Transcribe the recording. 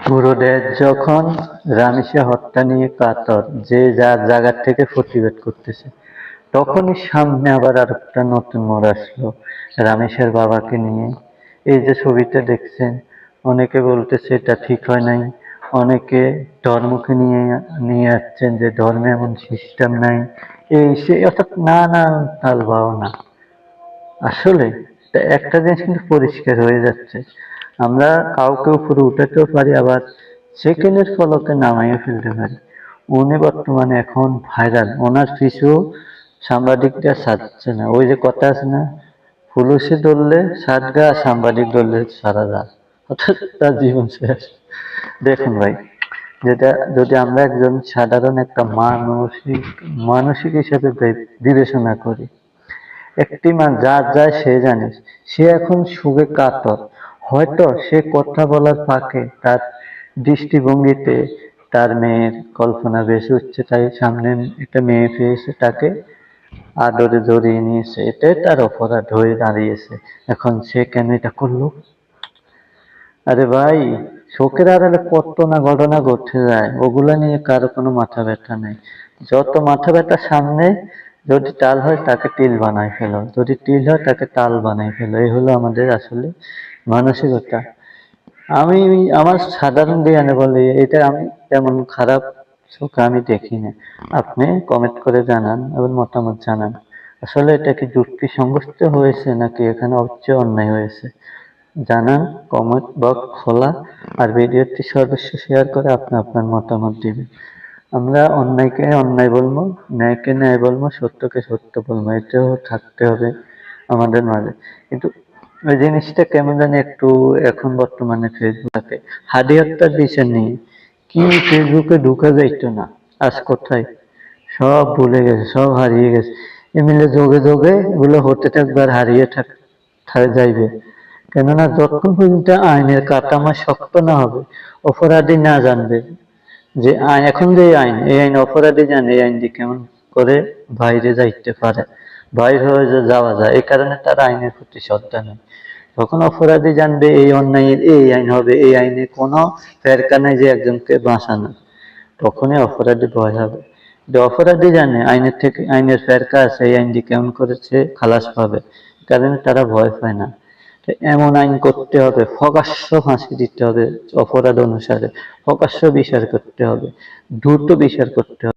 গুরুদেব যখন রামেসিয়া হত্যা নিয়ে কাতর, যে যার জায়গা থেকে প্রতিবাদ করতেছে, তখনই সামনে আবার আর একটা নতুন মোড় আসলো রামেশের বাবাকে নিয়ে। এই যে ছবিটা দেখছেন, অনেকে বলতেছে এটা ঠিক হয় নাই, অনেকে ধর্মকে নিয়ে নিয়ে যাচ্ছেন যে ধর্মে এমন সিস্টেম নাই, এই সে অর্থাৎ নানান তাল বাহানা। আসলে একটা জিনিস কিন্তু পরিষ্কার হয়ে যাচ্ছে, আমরা কাউকে উপরে উঠাতেও পারি, আবার সেকেন্ডের ফলকে নামাইও ফেলতে পারি। উনি বর্তমানে এখন ভাইরাল, ওনার পিছু সাংবাদিকরা ছাড়ছে না। ওই যে কথা আছে না, পুলিশে ধরলে সাত গা, সাংবাদিক ধরলে সারা রাত, অর্থাৎ তার জীবন শেষ। দেখুন ভাই, যেটা যদি আমরা একজন সাধারণ একটা মানসিক মানসিক হিসেবে বিবেচনা করি, একটি মা যা যায় সে জানে, সে এখন সুখে কাতর। হয়তো সে কথা বলার ফাঁকে তার দৃষ্টিভঙ্গিতে তার মেয়ের কল্পনা বেশি উঠছে, তাই সামনে একটা মেয়ে পেয়েছে, তাকে আদরে জড়িয়ে নিয়েছে, এটাই তার অপরাধ হয়ে দাঁড়িয়েছে। এখন সে কেন এটা করলো? আরে ভাই, শোকের আড়ালে কত না ঘটনা ঘটে যায়, ওগুলা নিয়ে কারো কোনো মাথা ব্যথা নেই। যত মাথা ব্যথা সামনে, যদি টাল হয় তাকে তিল বানায় ফেলো, যদি তিল হয় তাকে তাল বানায় ফেলো। এই হলো আমাদের আসলে মানসিকতা। আমি আমার সাধারণ জ্ঞানে বলি, এটা আমি তেমন খারাপ চোখে আমি দেখি না। আপনি কমেন্ট করে জানান এবং মতামত জানান, আসলে এটা কি যুক্তি সংগত হয়েছে নাকি এখানে হচ্ছে অন্যায় হয়েছে। জানান, কমেন্ট বক্স খোলা। আর ভিডিওটি সর্বস্ব শেয়ার করে আপনি আপনার মতামত দিবেন। আমরা অন্যায়কে অন্যায় বলবো, ন্যায়কে ন্যায় বলবো, সত্যকে সত্য বলবো, এটাও থাকতে হবে আমাদের মাঝে। কিন্তু ওই জিনিসটা কেমন জানি একটু এখন বর্তমানে ফেসবুকে হাদি হত্যার বিষয় নিয়ে কি ফেসবুকে ঢুকা যাইতো না, আজ কোথায় সব ভুলে গেছে, সব হারিয়ে গেছে। এমনি যোগে যোগে এগুলো হতে থাকবে আর হারিয়ে যাইবে। কেননা যতক্ষণ পর্যন্ত আইনের কাঠামো শক্ত না হবে, অপরাধী না জানবে যে আইন, এখন যে আইন, এই আইন অপরাধী জানে এই আইন দিয়ে কেমন করে বাইরে যাইতে পারে, বাইরে হয়ে যাওয়া যায়, এই কারণে তার আইনের প্রতি শ্রদ্ধা নেই। যখন অপরাধী জানবে এই অন্যায়ের এই আইন হবে, এই আইনে কোনো ফেরকা নাই যে একজনকে বাঁচানো, তখনই অপরাধী ভয় হবে। অপরাধী জানে আইনের থেকে আইনের ফেরকা আছে, এই আইন দিয়ে কেমন করেছে খালাস পাবে, কারণে তারা ভয় পায় না। এমন আইন করতে হবে, প্রকাশ্য ফাঁসি দিতে হবে, অপরাধ অনুসারে প্রকাশ্য বিচার করতে হবে, দ্রুত বিচার করতে হবে।